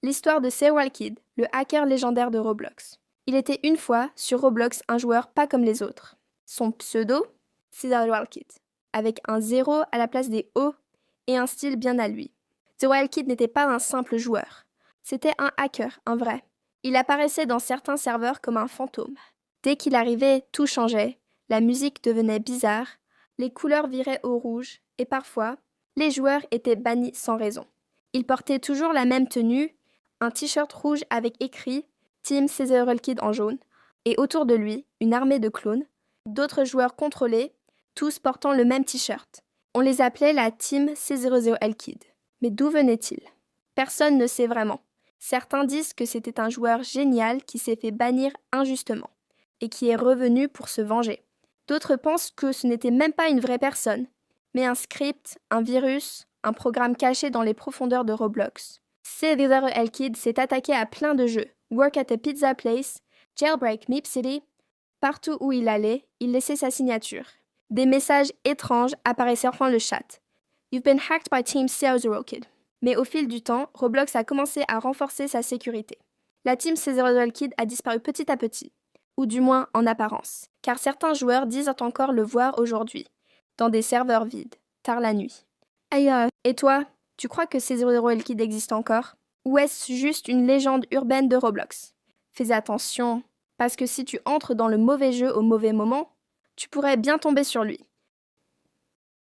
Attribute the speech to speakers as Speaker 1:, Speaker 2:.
Speaker 1: L'histoire de Serial Kid, le hacker légendaire de Roblox. Il était une fois, sur Roblox, un joueur pas comme les autres. Son pseudo, Serial Kid, avec un 0 à la place des O et un style bien à lui. Serial Kid n'était pas un simple joueur. C'était un hacker, un vrai. Il apparaissait dans certains serveurs comme un fantôme. Dès qu'il arrivait, tout changeait. La musique devenait bizarre, les couleurs viraient au rouge, et parfois, les joueurs étaient bannis sans raison. Il portait toujours la même tenue, un t-shirt rouge avec écrit Team Serial Kid en jaune, et autour de lui, une armée de clones, d'autres joueurs contrôlés, tous portant le même t-shirt. On les appelait la Team Serial Kid. Mais d'où venait-il? Personne ne sait vraiment. Certains disent que c'était un joueur génial qui s'est fait bannir injustement, et qui est revenu pour se venger. D'autres pensent que ce n'était même pas une vraie personne, mais un script, un virus, un programme caché dans les profondeurs de Roblox. Serial Kid s'est attaqué à plein de jeux, Work at a Pizza Place, Jailbreak Meep City. Partout où il allait, il laissait sa signature. Des messages étranges apparaissaient dans le chat. You've been hacked by Team Serial Kid. Mais au fil du temps, Roblox a commencé à renforcer sa sécurité. La Team Serial Kid a disparu petit à petit, ou du moins en apparence, car certains joueurs disent encore le voir aujourd'hui, dans des serveurs vides, tard la nuit. Et toi, tu crois que Serial Kid existe encore? Ou est-ce juste une légende urbaine de Roblox? Fais attention, parce que si tu entres dans le mauvais jeu au mauvais moment, tu pourrais bien tomber sur lui.